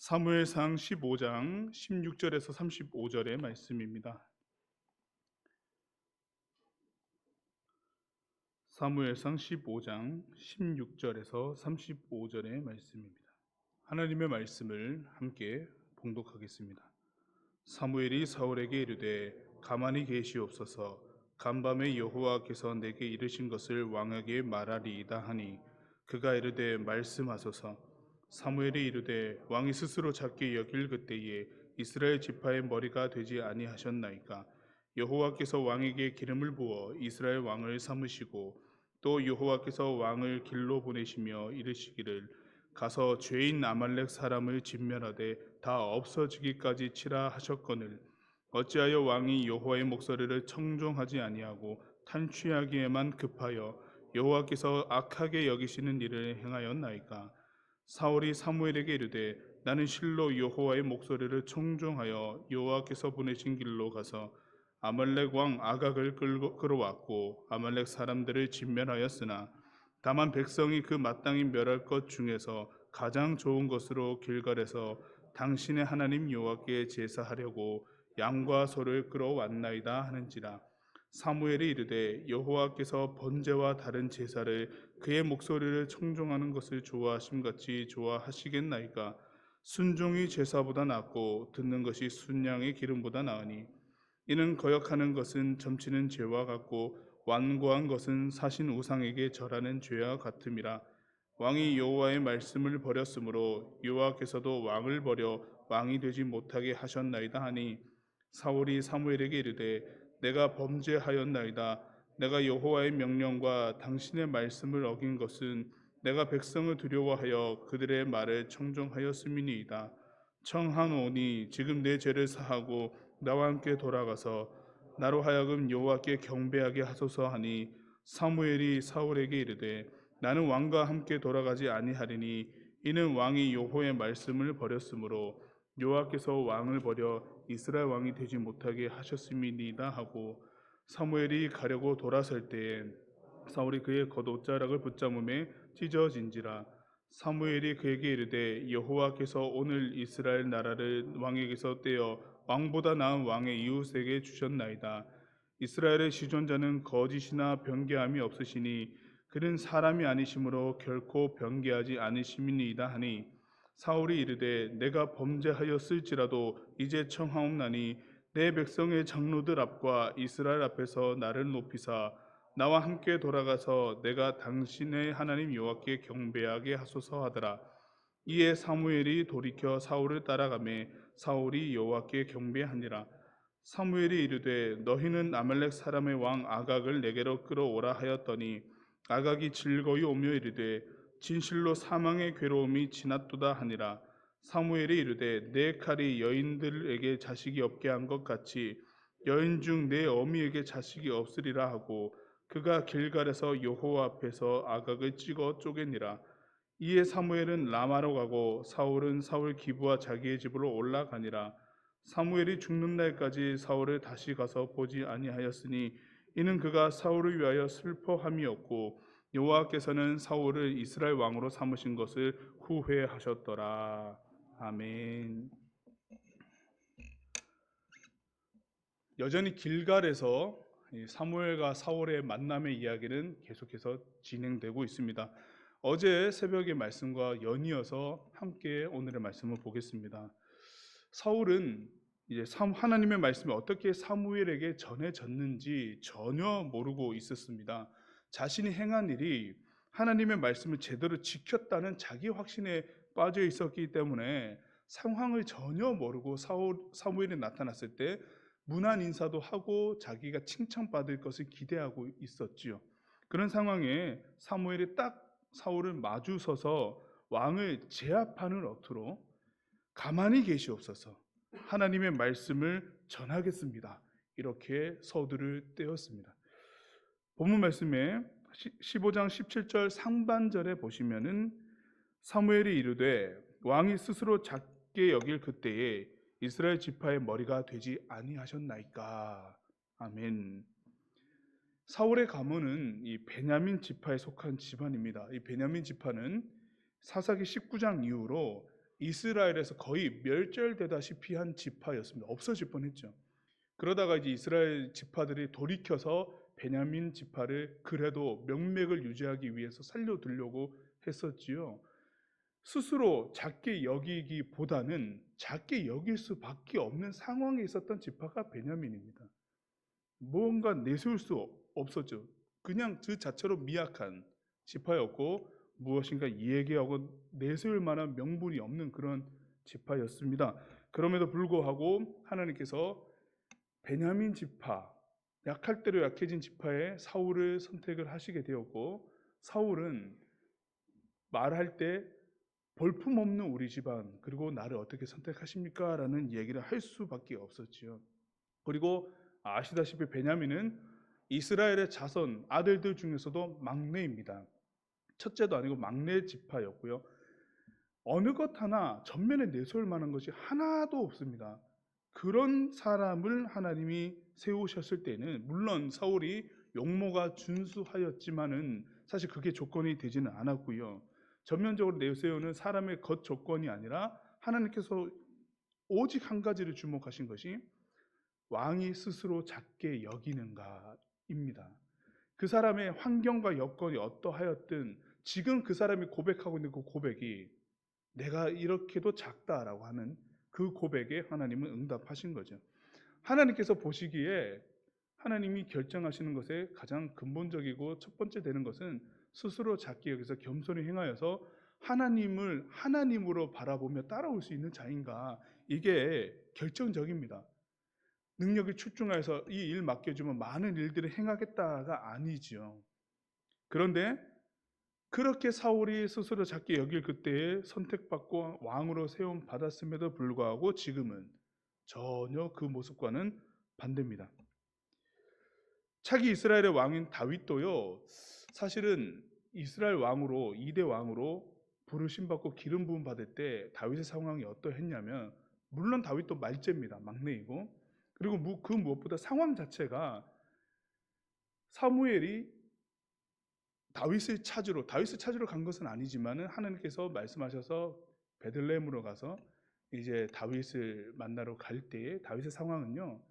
사무엘상 15장 16절에서 35절의 말씀입니다. 사무엘상 15장 16절에서 35절의 말씀입니다. 하나님의 말씀을 함께 봉독하겠습니다. 사무엘이 사울에게 이르되 가만히 계시옵소서. 간밤에 여호와께서 내게 이르신 것을 왕에게 말하리이다 하니 그가 이르되 말씀하소서. 사무엘이 이르되 왕이 스스로 작게 여길 그때에 이스라엘 지파의 머리가 되지 아니하셨나이까. 여호와께서 왕에게 기름을 부어 이스라엘 왕을 삼으시고 또 여호와께서 왕을 길로 보내시며 이르시기를 가서 죄인 아말렉 사람을 진멸하되 다 없어지기까지 치라 하셨거늘 어찌하여 왕이 여호와의 목소리를 청종하지 아니하고 탄취하기에만 급하여 여호와께서 악하게 여기시는 일을 행하였나이까. 사울이 사무엘에게 이르되 나는 실로 여호와의 목소리를 청종하여 여호와께서 보내신 길로 가서 아말렉 왕 아각을 끌어왔고 아말렉 사람들을 진멸하였으나 다만 백성이 그 마땅히 멸할 것 중에서 가장 좋은 것으로 길갈에서 당신의 하나님 여호와께 제사하려고 양과 소를 끌어왔나이다 하는지라. 사무엘이 이르되 여호와께서 번제와 다른 제사를 그의 목소리를 청종하는 것을 좋아하심같이 좋아하시겠나이까. 순종이 제사보다 낫고 듣는 것이 순양의 기름보다 나으니 이는 거역하는 것은 점치는 죄와 같고 완고한 것은 사신 우상에게 절하는 죄와 같음이라. 왕이 여호와의 말씀을 버렸으므로 여호와께서도 왕을 버려 왕이 되지 못하게 하셨나이다 하니 사울이 사무엘에게 이르되 내가 범죄하였나이다. 내가 여호와의 명령과 당신의 말씀을 어긴 것은 내가 백성을 두려워하여 그들의 말을 청종하였음이니이다. 청하노니 지금 내 죄를 사하고 나와 함께 돌아가서 나로 하여금 여호와께 경배하게 하소서 하니 사무엘이 사울에게 이르되 나는 왕과 함께 돌아가지 아니하리니 이는 왕이 여호와의 말씀을 버렸으므로 여호와께서 왕을 버려 이스라엘 왕이 되지 못하게 하셨음이니이다 하고 사무엘이 가려고 돌아설 때에 사울이 그의 겉옷자락을 붙잡음에 찢어진지라. 사무엘이 그에게 이르되 여호와께서 오늘 이스라엘 나라를 왕에게서 떼어 왕보다 나은 왕의 이웃에게 주셨나이다. 이스라엘의 지존자는 거짓이나 변개함이 없으시니 그는 사람이 아니심으로 결코 변개하지 않으심이니이다 하니 사울이 이르되 내가 범죄하였을지라도 이제 청하옵나니 내 백성의 장로들 앞과 이스라엘 앞에서 나를 높이사 나와 함께 돌아가서 내가 당신의 하나님 여호와께 경배하게 하소서 하더라. 이에 사무엘이 돌이켜 사울을 따라가매 사울이 여호와께 경배하니라. 사무엘이 이르되 너희는 아말렉 사람의 왕 아각을 내게로 끌어오라 하였더니 아각이 즐거이 오며 이르되 진실로 사망의 괴로움이 지났도다 하니라. 사무엘이 이르되 내 칼이 여인들에게 자식이 없게 한 것 같이 여인 중 내 어미에게 자식이 없으리라 하고 그가 길갈에서 여호와 앞에서 아각을 찍어 쪼개니라. 이에 사무엘은 라마로 가고 사울은 사울 기브와 자기의 집으로 올라가니라. 사무엘이 죽는 날까지 사울을 다시 가서 보지 아니하였으니 이는 그가 사울을 위하여 슬퍼함이었고 여호와께서는 사울을 이스라엘 왕으로 삼으신 것을 후회하셨더라. 아멘. 여전히 길갈에서 사무엘과 사울의 만남의 이야기는 계속해서 진행되고 있습니다. 어제 새벽의 말씀과 연이어서 함께 오늘의 말씀을 보겠습니다. 사울은 이제 하나님의 말씀이 어떻게 사무엘에게 전해졌는지 전혀 모르고 있었습니다. 자신이 행한 일이 하나님의 말씀을 제대로 지켰다는 자기 확신에 빠져 있었기 때문에 상황을 전혀 모르고 사무엘이 나타났을 때 문안 인사도 하고 자기가 칭찬받을 것을 기대하고 있었지요. 그런 상황에 사무엘이 딱 사울을 마주서서 왕을 제압하는 어투로 가만히 계시옵소서, 하나님의 말씀을 전하겠습니다, 이렇게 서두를 떼었습니다. 본문 말씀에 15장 17절 상반절에 보시면은 사무엘이 이르되 왕이 스스로 작게 여길 그때에 이스라엘 지파의 머리가 되지 아니하셨나이까. 아멘. 사울의 가문은 이 베냐민 지파에 속한 집안입니다. 이 베냐민 지파는 사사기 19장 이후로 이스라엘에서 거의 멸절되다시피 한 지파였습니다. 없어질 뻔했죠. 그러다가 이제 이스라엘 지파들이 돌이켜서 베냐민 지파를 그래도 명맥을 유지하기 위해서 살려두려고 했었지요. 스스로 작게 여기기보다는 작게 여길 수밖에 없는 상황에 있었던 지파가 베냐민입니다. 뭔가 내세울 수 없었죠. 그냥 그 자체로 미약한 지파였고 무엇인가 얘기하고 내세울 만한 명분이 없는 그런 지파였습니다. 그럼에도 불구하고 하나님께서 베냐민 지파, 약할 대로 약해진 지파에 사울을 선택을 하시게 되었고, 사울은 말할 때 볼품없는 우리 집안, 그리고 나를 어떻게 선택하십니까? 라는 얘기를 할 수밖에 없었지요. 그리고 아시다시피 베냐민은 이스라엘의 자손 아들들 중에서도 막내입니다. 첫째도 아니고 막내 지파였고요. 어느 것 하나 전면에 내세울 만한 것이 하나도 없습니다. 그런 사람을 하나님이 세우셨을 때는 물론 사울이 용모가 준수하였지만은 사실 그게 조건이 되지는 않았고요. 전면적으로 내세우는 사람의 겉 조건이 아니라 하나님께서 오직 한 가지를 주목하신 것이 왕이 스스로 작게 여기는가입니다. 그 사람의 환경과 여건이 어떠하였든 지금 그 사람이 고백하고 있는 그 고백이 내가 이렇게도 작다라고 하는 그 고백에 하나님은 응답하신 거죠. 하나님께서 보시기에 하나님이 결정하시는 것에 가장 근본적이고 첫 번째 되는 것은 스스로 작게 여기서 겸손히 행하여서 하나님을 하나님으로 바라보며 따라올 수 있는 자인가, 이게 결정적입니다. 능력이 출중하여서 이 일 맡겨주면 많은 일들을 행하겠다가 아니지요. 그런데 그렇게 사울이 스스로 작게 여길 그때에 선택받고 왕으로 세움 받았음에도 불구하고 지금은 전혀 그 모습과는 반대입니다. 차기 이스라엘의 왕인 다윗도요, 사실은 이스라엘 왕으로 2대 왕으로 부르심 받고 기름 부음 받을 때 다윗의 상황이 어떠했냐면, 물론 다윗도 말제입니다. 막내이고, 그리고 그 무엇보다 상황 자체가 사무엘이 다윗을 찾으러 간 것은 아니지만은 하나님께서 말씀하셔서 베들레헴으로 가서 이제 다윗을 만나러 갈 때에 다윗의 상황은요,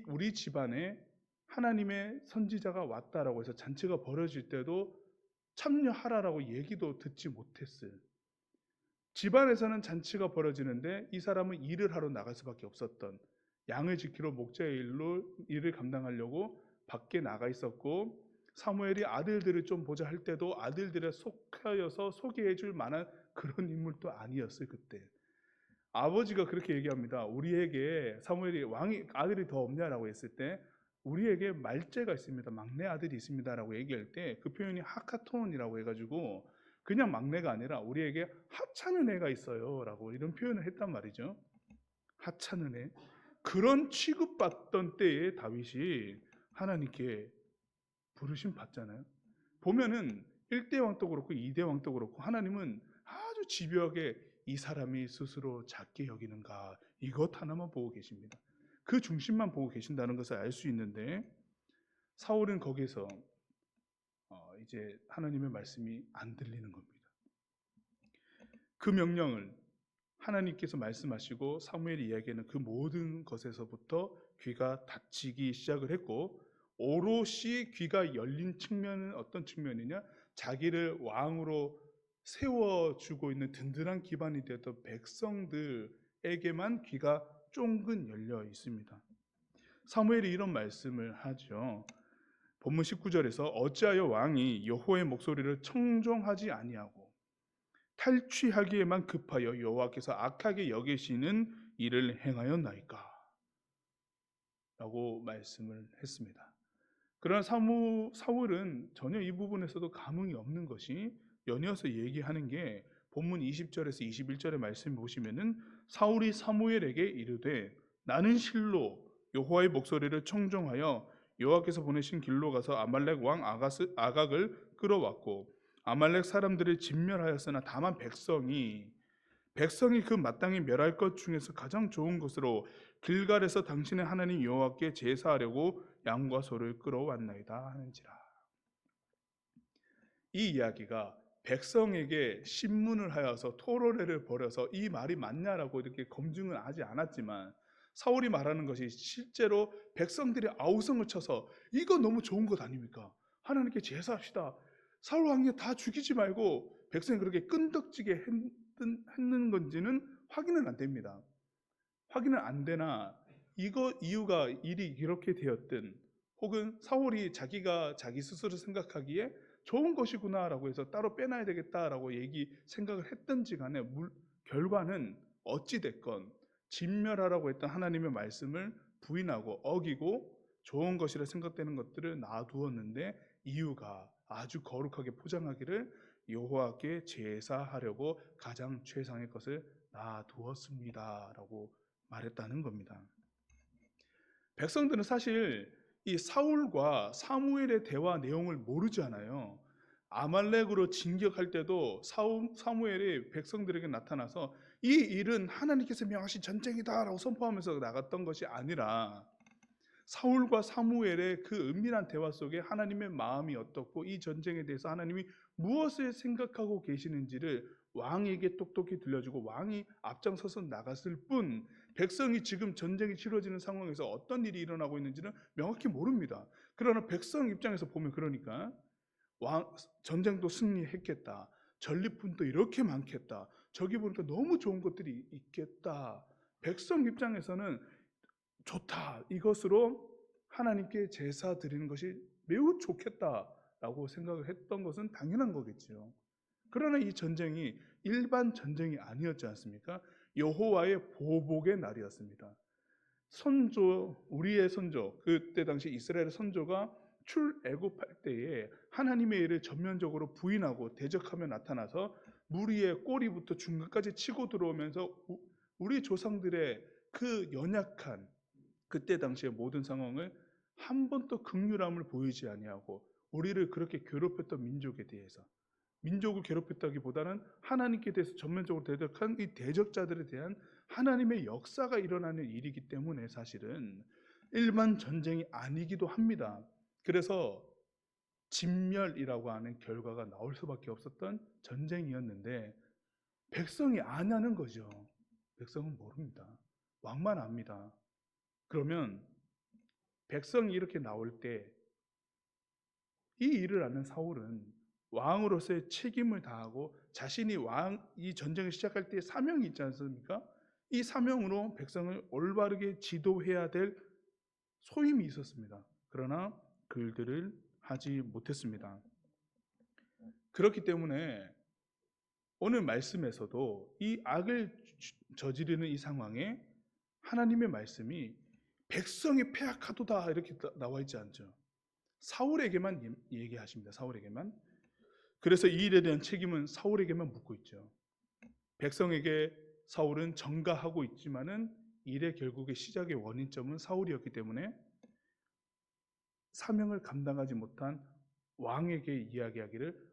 우리 집안에 하나님의 선지자가 왔다라고 해서 잔치가 벌어질 때도 참여하라라고 얘기도 듣지 못했어요. 집안에서는 잔치가 벌어지는데 이 사람은 일을 하러 나갈 수밖에 없었던, 양을 지키러 목자의 일을 감당하려고 밖에 나가 있었고, 사무엘이 아들들을 좀 보자 할 때도 아들들에 속하여서 소개해 줄 만한 그런 인물도 아니었어요. 그때 아버지가 그렇게 얘기합니다. 우리에게 사무엘이 왕이 아들이 더 없냐라고 했을 때 우리에게 말제가 있습니다. 막내 아들이 있습니다라고 얘기할 때 그 표현이 하카톤이라고 해가지고 그냥 막내가 아니라 우리에게 하찮은 애가 있어요라고 이런 표현을 했단 말이죠. 하찮은 애. 그런 취급받던 때에 다윗이 하나님께 부르심 받잖아요. 보면은 1대 왕도 그렇고 2대 왕도 그렇고 하나님은 아주 집요하게 이 사람이 스스로 작게 여기는가 이것 하나만 보고 계십니다. 그 중심만 보고 계신다는 것을 알 수 있는데, 사울은 거기서 이제 하나님의 말씀이 안 들리는 겁니다. 그 명령을 하나님께서 말씀하시고 사무엘이 이야기하는 그 모든 것에서부터 귀가 닫히기 시작을 했고, 오롯이 귀가 열린 측면은 어떤 측면이냐, 자기를 왕으로 세워주고 있는 든든한 기반이 되었던 백성들에게만 귀가 쫑긋 열려 있습니다. 사무엘이 이런 말씀을 하죠. 본문 19절에서 어찌하여 왕이 여호와의 목소리를 청종하지 아니하고 탈취하기에만 급하여 여호와께서 악하게 여기시는 일을 행하였나이까? 라고 말씀을 했습니다. 그러나 사울은 전혀 이 부분에서도 감흥이 없는 것이, 연이어서 얘기하는 게 본문 20절에서 21절의 말씀 보시면은 사울이 사무엘에게 이르되 나는 실로 여호와의 목소리를 청종하여 여호와께서 보내신 길로 가서 아말렉 왕 아각을 끌어왔고 아말렉 사람들을 진멸하였으나 다만 백성이 그 마땅히 멸할 것 중에서 가장 좋은 것으로 길갈에서 당신의 하나님 여호와께 제사하려고 양과 소를 끌어왔나이다 하는지라. 이 이야기가 백성에게 신문을 하여서 토론회를 벌여서 이 말이 맞냐라고 이렇게 검증은 하지 않았지만, 사울이 말하는 것이 실제로 백성들이 아우성을 쳐서 이거 너무 좋은 것 아닙니까? 하나님께 제사합시다. 사울 왕이 다 죽이지 말고 백성이 그렇게 끈덕지게 했는 건지는 확인은 안 됩니다. 확인은 안 되나 이거 이유가 일이 이렇게 되었든, 혹은 사울이 자기가 자기 스스로 생각하기에 좋은 것이구나라고 해서 따로 빼놔야 되겠다라고 생각을 했든지 간에 결과는 어찌 됐건 진멸하라고 했던 하나님의 말씀을 부인하고 어기고 좋은 것이라 생각되는 것들을 놔두었는데, 이유가 아주 거룩하게 포장하기를 여호와께 제사하려고 가장 최상의 것을 놔두었습니다라고 말했다는 겁니다. 백성들은 사실 이 사울과 사무엘의 대화 내용을 모르잖아요. 아말렉으로 진격할 때도 사무엘이 백성들에게 나타나서 이 일은 하나님께서 명하신 전쟁이다라고 선포하면서 나갔던 것이 아니라, 사울과 사무엘의 그 은밀한 대화 속에 하나님의 마음이 어떻고 이 전쟁에 대해서 하나님이 무엇을 생각하고 계시는지를 왕에게 똑똑히 들려주고 왕이 앞장서서 나갔을 뿐, 백성이 지금 전쟁이 치러지는 상황에서 어떤 일이 일어나고 있는지는 명확히 모릅니다. 그러나 백성 입장에서 보면, 그러니까 전쟁도 승리했겠다, 전리품도 이렇게 많겠다, 저기 보니까 너무 좋은 것들이 있겠다, 백성 입장에서는 좋다, 이것으로 하나님께 제사 드리는 것이 매우 좋겠다라고 생각을 했던 것은 당연한 거겠죠. 그러나 이 전쟁이 일반 전쟁이 아니었지 않습니까? 여호와의 보복의 날이었습니다. 우리의 선조, 그때 당시 이스라엘 선조가 출애굽할 때에 하나님의 일을 전면적으로 부인하고 대적하며 나타나서 무리의 꼬리부터 중간까지 치고 들어오면서 우리 조상들의 그 연약한 그때 당시의 모든 상황을 한 번도 긍휼함을 보이지 아니하고 우리를 그렇게 괴롭혔던 민족에 대해서, 민족을 괴롭혔다기보다는 하나님께 대해서 전면적으로 대적한 이 대적자들에 대한 하나님의 역사가 일어나는 일이기 때문에 사실은 일반 전쟁이 아니기도 합니다. 그래서 진멸이라고 하는 결과가 나올 수밖에 없었던 전쟁이었는데, 백성이 아냐는 거죠. 백성은 모릅니다. 왕만 압니다. 그러면 백성이 이렇게 나올 때 이 일을 아는 사울은 왕으로서의 책임을 다하고 자신이 이 전쟁을 시작할 때 사명이 있지 않습니까? 이 사명으로 백성을 올바르게 지도해야 될 소임이 있었습니다. 그러나 그 일들을 하지 못했습니다. 그렇기 때문에 오늘 말씀에서도 이 악을 저지르는 이 상황에 하나님의 말씀이 백성이 패악하도다 이렇게 나와 있지 않죠. 사울에게만 얘기하십니다. 사울에게만. 그래서 이 일에 대한 책임은 사울에게만 묻고 있죠. 백성에게 사울은 전가하고 있지만은 일의 결국의 시작의 원인점은 사울이었기 때문에 사명을 감당하지 못한 왕에게 이야기하기를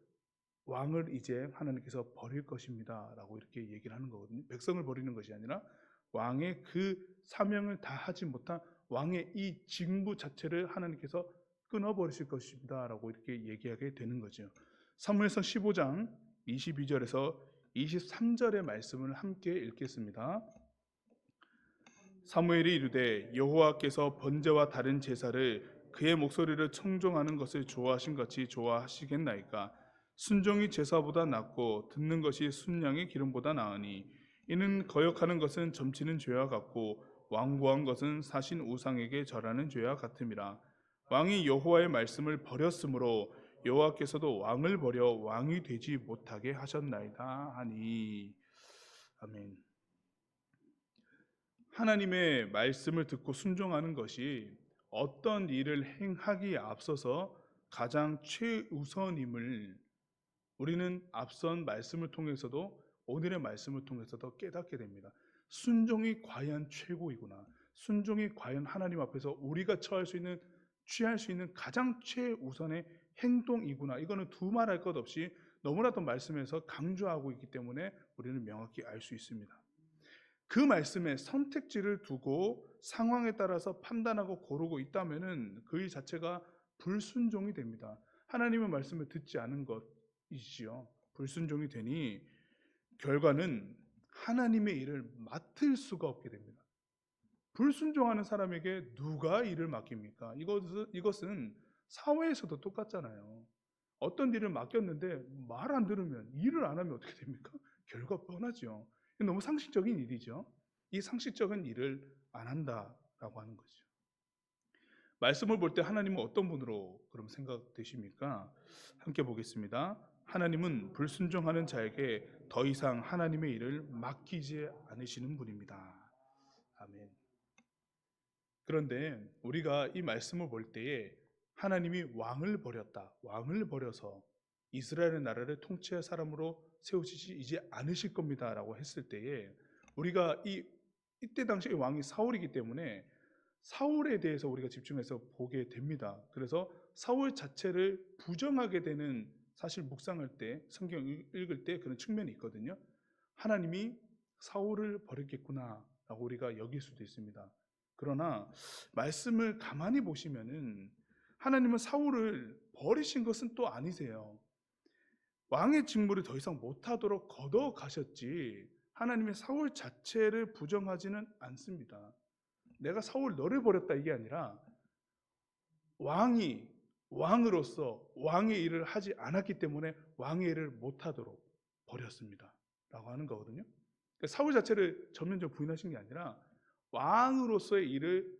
왕을 이제 하나님께서 버릴 것입니다 라고 이렇게 얘기를 하는 거거든요. 백성을 버리는 것이 아니라 왕의 그 사명을 다 하지 못한 왕의 이 직무 자체를 하나님께서 끊어버리실 것입니다 라고 이렇게 얘기하게 되는 거죠. 사무엘상 15장 22절에서 23절의 말씀을 함께 읽겠습니다. 사무엘이 이르되 여호와께서 번제와 다른 제사를 그의 목소리를 청종하는 것을 좋아하신 같이 좋아하시겠나이까? 순종이 제사보다 낫고 듣는 것이 순양의 기름보다 나으니 이는 거역하는 것은 점치는 죄와 같고 완고한 것은 사신 우상에게 절하는 죄와 같음이라. 왕이 여호와의 말씀을 버렸으므로 여호와께서도 왕을 버려 왕이 되지 못하게 하셨나이다 하니. 아멘. 하나님의 말씀을 듣고 순종하는 것이 어떤 일을 행하기에 앞서서 가장 최우선임을 우리는 앞선 말씀을 통해서도, 오늘의 말씀을 통해서도 깨닫게 됩니다. 순종이 과연 최고이구나. 순종이 과연 하나님 앞에서 우리가 취할 수 있는 가장 최우선의 행동이구나. 이거는 두말할 것 없이 너무나도 말씀에서 강조하고 있기 때문에 우리는 명확히 알 수 있습니다. 그 말씀에 선택지를 두고 상황에 따라서 판단하고 고르고 있다면은 그 일 자체가 불순종이 됩니다. 하나님의 말씀을 듣지 않은 것이지요. 불순종이 되니 결과는 하나님의 일을 맡을 수가 없게 됩니다. 불순종하는 사람에게 누가 일을 맡깁니까? 이것은 사회에서도 똑같잖아요. 어떤 일을 맡겼는데 말 안 들으면, 일을 안 하면 어떻게 됩니까? 결과 뻔하죠. 너무 상식적인 일이죠. 이 상식적인 일을 안 한다라고 하는 거죠. 말씀을 볼 때 하나님은 어떤 분으로 그럼 생각되십니까? 함께 보겠습니다. 하나님은 불순종하는 자에게 더 이상 하나님의 일을 맡기지 않으시는 분입니다. 아멘. 그런데 우리가 이 말씀을 볼 때에 하나님이 왕을 버렸다, 왕을 버려서 이스라엘의 나라를 통치할 사람으로 세우시지 않으실 겁니다 라고 했을 때에 우리가 이때 당시의 왕이 사울이기 때문에 사울에 대해서 우리가 집중해서 보게 됩니다. 그래서 사울 자체를 부정하게 되는, 사실 묵상할 때, 성경 읽을 때 그런 측면이 있거든요. 하나님이 사울을 버렸겠구나 라고 우리가 여길 수도 있습니다. 그러나 말씀을 가만히 보시면은 하나님은 사울을 버리신 것은 또 아니세요. 왕의 직무를 더 이상 못하도록 걷어 가셨지 하나님의 사울 자체를 부정하지는 않습니다. 내가 사울 너를 버렸다 이게 아니라 왕이 왕으로서 왕의 일을 하지 않았기 때문에 왕의 일을 못하도록 버렸습니다 라고 하는 거거든요. 그러니까 사울 자체를 전면적으로 부인하신 게 아니라 왕으로서의 일을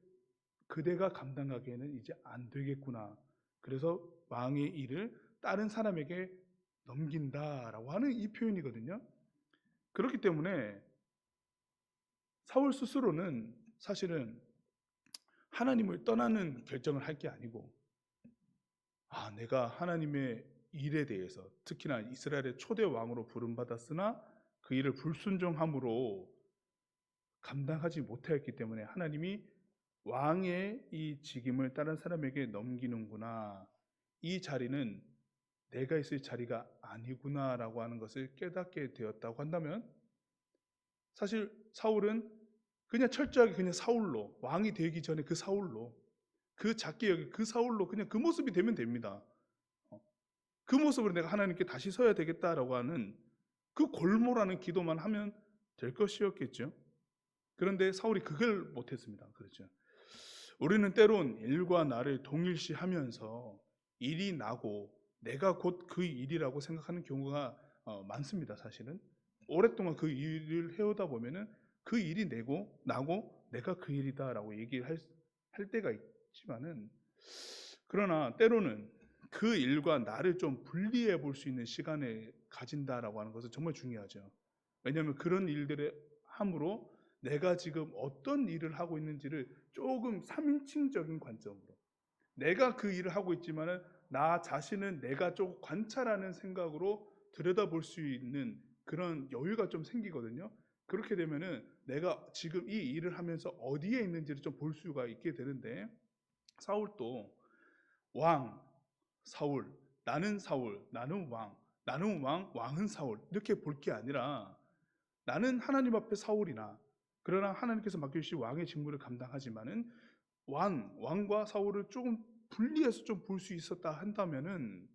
그대가 감당하기에는 이제 안 되겠구나, 그래서 왕의 일을 다른 사람에게 넘긴다라고 하는 이 표현이거든요. 그렇기 때문에 사울 스스로는 사실은 하나님을 떠나는 결정을 할 게 아니고, 내가 하나님의 일에 대해서, 특히나 이스라엘의 초대 왕으로 부름받았으나 그 일을 불순종함으로 감당하지 못하였기 때문에 하나님이 왕의 이 직임을 다른 사람에게 넘기는구나, 이 자리는 내가 있을 자리가 아니구나 라고 하는 것을 깨닫게 되었다고 한다면, 사실 사울은 그냥 철저하게 그냥 사울로, 왕이 되기 전에 그 사울로, 그 작게 여기 그 사울로 그냥 그 모습이 되면 됩니다. 그 모습으로 내가 하나님께 다시 서야 되겠다라고 하는 그 골몰하는 기도만 하면 될 것이었겠죠. 그런데 사울이 그걸 못했습니다. 그렇죠. 우리는 때론 일과 나를 동일시하면서 일이 나고 내가 곧 그 일이라고 생각하는 경우가 많습니다. 사실은 오랫동안 그 일을 해오다 보면은 그 일이 나고 내가 그 일이다라고 얘기를 할 때가 있지만은, 그러나 때로는 그 일과 나를 좀 분리해 볼 수 있는 시간을 가진다라고 하는 것은 정말 중요하죠. 왜냐하면 그런 일들을 함으로 내가 지금 어떤 일을 하고 있는지를 조금 3인칭적인 관점으로, 내가 그 일을 하고 있지만은 나 자신은 내가 좀 관찰하는 생각으로 들여다볼 수 있는 그런 여유가 좀 생기거든요. 그렇게 되면은 내가 지금 이 일을 하면서 어디에 있는지를 좀 볼 수가 있게 되는데, 사울도 왕, 사울, 나는 왕, 왕은 사울 이렇게 볼 게 아니라 나는 하나님 앞에 사울이나, 그러나 하나님께서 맡겨주신 왕의 직무를 감당하지만은 왕과 사울을 조금 분리해서 좀 볼 수 있었다 한다면은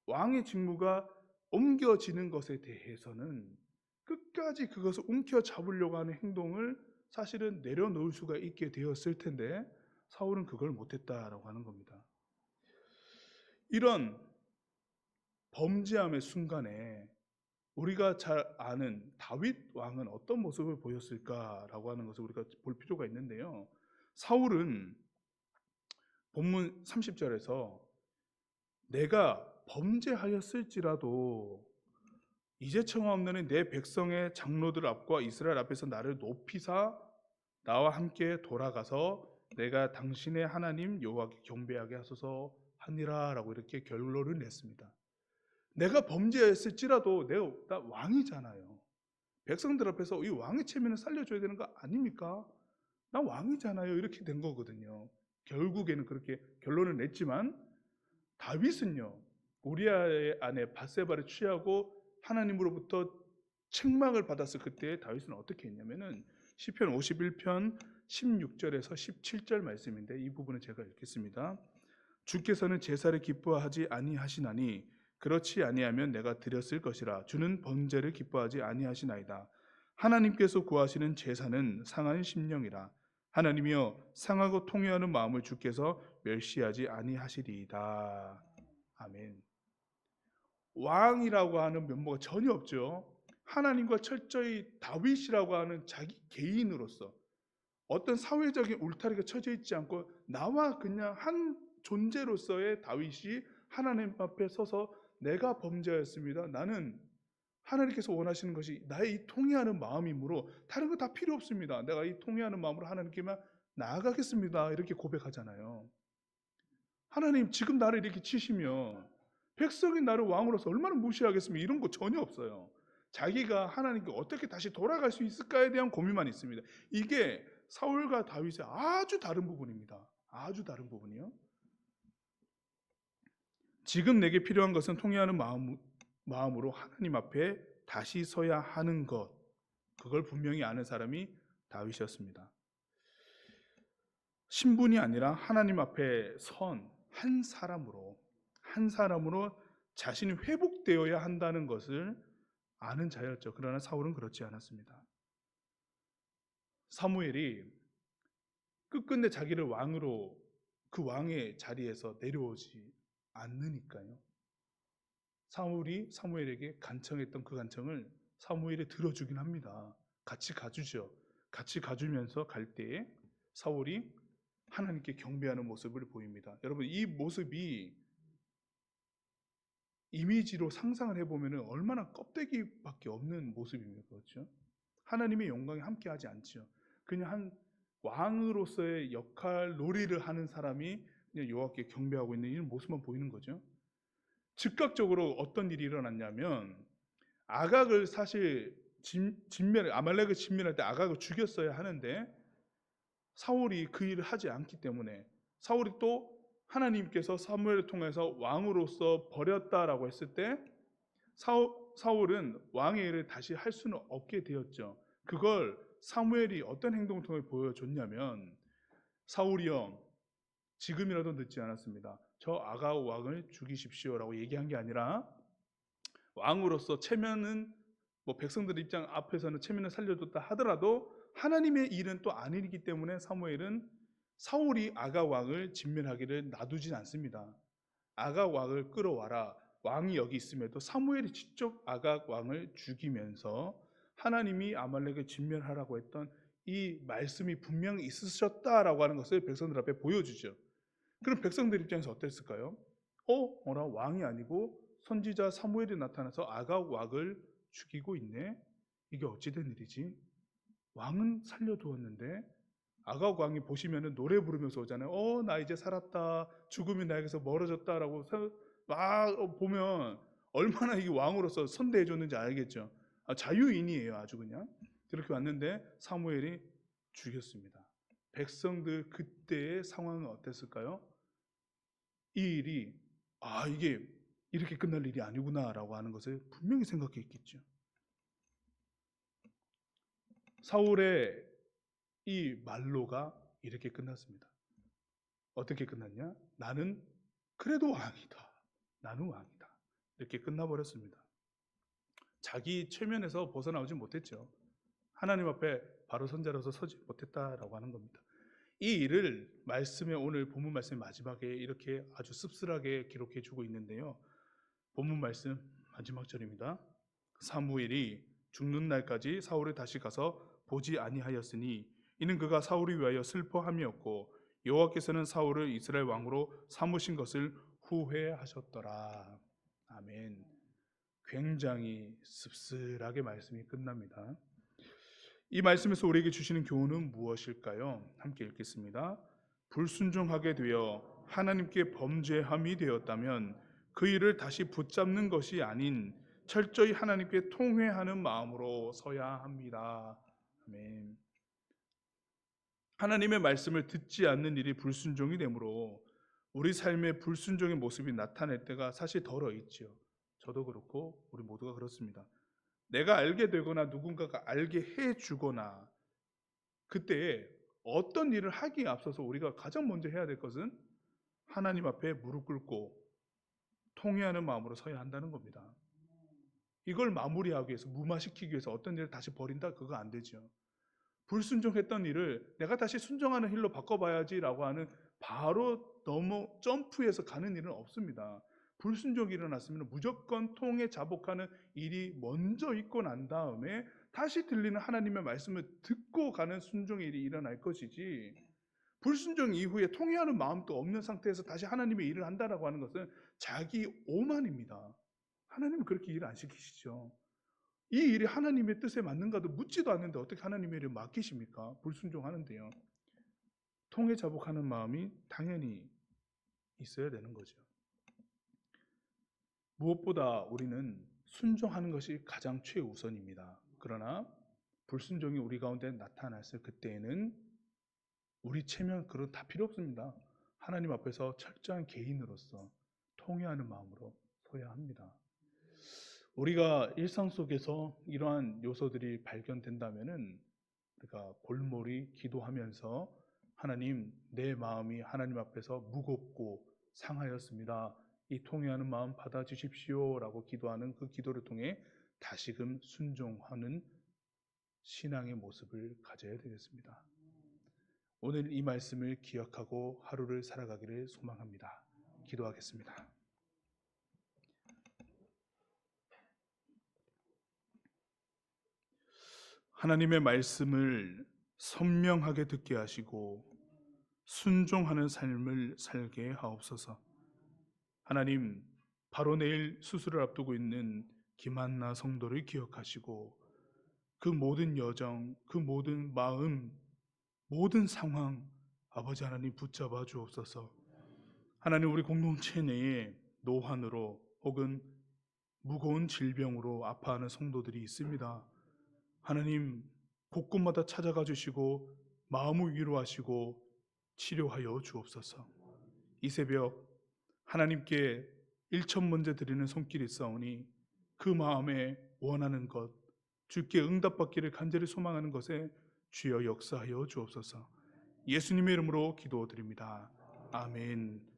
왕의 직무가 옮겨지는 것에 대해서는 끝까지 그것을 움켜잡으려고 하는 행동을 사실은 내려놓을 수가 있게 되었을 텐데 사울은 그걸 못했다라고 하는 겁니다. 이런 범죄함의 순간에 우리가 잘 아는 다윗 왕은 어떤 모습을 보였을까라고 하는 것을 우리가 볼 필요가 있는데요. 사울은 본문 30절에서 내가 범죄하였을지라도 이제 청하옵나니 내 백성의 장로들 앞과 이스라엘 앞에서 나를 높이사 나와 함께 돌아가서 내가 당신의 하나님 여호와께 경배하게 하소서 하니라 라고 이렇게 결론을 냈습니다. 내가 범죄했을지라도 나 왕이잖아요. 백성들 앞에서 이 왕의 체면을 살려줘야 되는 거 아닙니까? 나 왕이잖아요. 이렇게 된 거거든요. 결국에는 그렇게 결론을 냈지만, 다윗은요, 우리아의 아내 밧세바를 취하고 하나님으로부터 책망을 받았을 그때 다윗은 어떻게 했냐면은 시편 51편 16절에서 17절 말씀인데 이 부분을 제가 읽겠습니다. 주께서는 제사를 기뻐하지 아니하시나니 그렇지 아니하면 내가 드렸을 것이라. 주는 번제를 기뻐하지 아니하시나이다. 하나님께서 구하시는 제사는 상한 심령이라. 하나님이여 상하고 통회하는 마음을 주께서 멸시하지 아니하시리이다. 아멘. 왕이라고 하는 면모가 전혀 없죠. 하나님과 철저히 다윗이라고 하는 자기 개인으로서 어떤 사회적인 울타리가 쳐져 있지 않고 나와 그냥 한 존재로서의 다윗이 하나님 앞에 서서 내가 범죄하였습니다. 나는 하나님께서 원하시는 것이 나의 이 통회하는 마음이므로 다른 거 다 필요 없습니다. 내가 이 통회하는 마음으로 하나님께만 나아가겠습니다. 이렇게 고백하잖아요. 하나님 지금 나를 이렇게 치시면 백성인 나를 왕으로서 얼마나 무시하겠습니까? 이런 거 전혀 없어요. 자기가 하나님께 어떻게 다시 돌아갈 수 있을까에 대한 고민만 있습니다. 이게 사울과 다윗의 아주 다른 부분입니다. 아주 다른 부분이요. 지금 내게 필요한 것은 통회하는 마음으로 하나님 앞에 다시 서야 하는 것. 그걸 분명히 아는 사람이 다윗이었습니다. 신분이 아니라 하나님 앞에 선 한 사람으로 자신이 회복되어야 한다는 것을 아는 자였죠. 그러나 사울은 그렇지 않았습니다. 사무엘이 끝끝내 자기를 왕으로 그 왕의 자리에서 내려오지 않으니까요. 사울이 사무엘에게 간청했던 그 간청을 사무엘이 들어주긴 합니다. 같이 가주죠. 같이 가주면서 갈 때에 사울이 하나님께 경배하는 모습을 보입니다. 여러분 이 모습이 이미지로 상상을 해보면 얼마나 껍데기밖에 없는 모습입니다. 그렇죠? 하나님의 영광이 함께하지 않죠. 그냥 한 왕으로서의 역할 놀이를 하는 사람이 그냥 여호와께 경배하고 있는 이런 모습만 보이는 거죠. 즉각적으로 어떤 일이 일어났냐면 아각을 사실 아말렉을 진멸할 때 아각을 죽였어야 하는데 사울이 그 일을 하지 않기 때문에 사울이 또 하나님께서 사무엘을 통해서 왕으로서 버렸다라고 했을 때 사울은 왕의 일을 다시 할 수는 없게 되었죠. 그걸 사무엘이 어떤 행동을 통해 보여줬냐면 사울이여 지금이라도 늦지 않았습니다. 저 아각 왕을 죽이십시오라고 얘기한 게 아니라 왕으로서 체면은 백성들 입장 앞에서는 체면을 살려줬다 하더라도 하나님의 일은 또 아니기 때문에 사무엘은 사울이 아각 왕을 진멸하기를 놔두진 않습니다. 아각 왕을 끌어와라. 왕이 여기 있음에도 사무엘이 직접 아각 왕을 죽이면서 하나님이 아말렉을 진멸하라고 했던 이 말씀이 분명히 있으셨다라고 하는 것을 백성들 앞에 보여주죠. 그럼 백성들 입장에서 어땠을까요? 어라 왕이 아니고 선지자 사무엘이 나타나서 아각 왕을 죽이고 있네. 이게 어찌된 일이지? 왕은 살려두었는데 아각 왕이 보시면은 노래 부르면서 오잖아요. 나 이제 살았다. 죽음이 나에게서 멀어졌다라고 막 보면 얼마나 이게 왕으로서 선대해 줬는지 알겠죠. 자유인이에요. 아주 그냥. 그렇게 왔는데 사무엘이 죽였습니다. 백성들 그때의 상황은 어땠을까요? 이 일이 이게 이렇게 끝날 일이 아니구나라고 하는 것을 분명히 생각했겠죠. 사울의 이 말로가 이렇게 끝났습니다. 어떻게 끝났냐? 나는 그래도 왕이다. 나는 왕이다. 이렇게 끝나버렸습니다. 자기 최면에서 벗어나오지 못했죠. 하나님 앞에 바로 선자로서 서지 못했다라고 하는 겁니다. 이 일을 말씀에 오늘 본문 말씀 마지막에 이렇게 아주 씁쓸하게 기록해 주고 있는데요. 본문 말씀 마지막 절입니다. 사무엘이 죽는 날까지 사울을 다시 가서 보지 아니하였으니 이는 그가 사울을 위하여 슬퍼함이었고 여호와께서는 사울을 이스라엘 왕으로 삼으신 것을 후회하셨더라. 아멘. 굉장히 씁쓸하게 말씀이 끝납니다. 이 말씀에서 우리에게 주시는 교훈은 무엇일까요? 함께 읽겠습니다. 불순종하게 되어 하나님께 범죄함이 되었다면 그 일을 다시 붙잡는 것이 아닌 철저히 하나님께 통회하는 마음으로 서야 합니다. 아멘. 하나님의 말씀을 듣지 않는 일이 불순종이 되므로 우리 삶의 불순종의 모습이 나타날 때가 사실 덜어 있죠. 저도 그렇고 우리 모두가 그렇습니다. 내가 알게 되거나 누군가가 알게 해주거나 그때에 어떤 일을 하기에 앞서서 우리가 가장 먼저 해야 될 것은 하나님 앞에 무릎 꿇고 통회하는 마음으로 서야 한다는 겁니다. 이걸 마무리하기 위해서, 무마시키기 위해서 어떤 일을 다시 버린다? 그거 안 되죠. 불순종했던 일을 내가 다시 순종하는 일로 바꿔봐야지라고 하는, 바로 너무 점프해서 가는 일은 없습니다. 불순종이 일어났으면 무조건 통에 자복하는 일이 먼저 있고 난 다음에 다시 들리는 하나님의 말씀을 듣고 가는 순종의 일이 일어날 것이지, 불순종 이후에 통회하는 마음도 없는 상태에서 다시 하나님의 일을 한다라고 하는 것은 자기 오만입니다. 하나님은 그렇게 일을 안 시키시죠. 이 일이 하나님의 뜻에 맞는가도 묻지도 않는데 어떻게 하나님의 일을 맡기십니까? 불순종하는데요. 통회 자복하는 마음이 당연히 있어야 되는 거죠. 무엇보다 우리는 순종하는 것이 가장 최우선입니다. 그러나 불순종이 우리 가운데 나타났을 그때에는 우리 체면 그런 다 필요 없습니다. 하나님 앞에서 철저한 개인으로서 통회하는 마음으로 서야 합니다. 우리가 일상 속에서 이러한 요소들이 발견된다면은 우리가 골몰이 기도하면서 하나님, 내 마음이 하나님 앞에서 무겁고 상하였습니다. 이 통회하는 마음 받아주십시오라고 기도하는 그 기도를 통해 다시금 순종하는 신앙의 모습을 가져야 되겠습니다. 오늘 이 말씀을 기억하고 하루를 살아가기를 소망합니다. 기도하겠습니다. 하나님의 말씀을 선명하게 듣게 하시고 순종하는 삶을 살게 하옵소서. 하나님, 바로 내일 수술을 앞두고 있는 김한나 성도를 기억하시고 그 모든 여정, 그 모든 마음, 모든 상황 아버지 하나님 붙잡아 주옵소서. 하나님, 우리 공동체 내에 노환으로 혹은 무거운 질병으로 아파하는 성도들이 있습니다. 하나님, 곳곳마다 찾아가 주시고 마음을 위로하시고 치료하여 주옵소서. 이 새벽 하나님께 일천문제 드리는 손길이 있사오니 그 마음에 원하는 것, 주께 응답받기를 간절히 소망하는 것에 주여 역사하여 주옵소서. 예수님의 이름으로 기도드립니다. 아멘.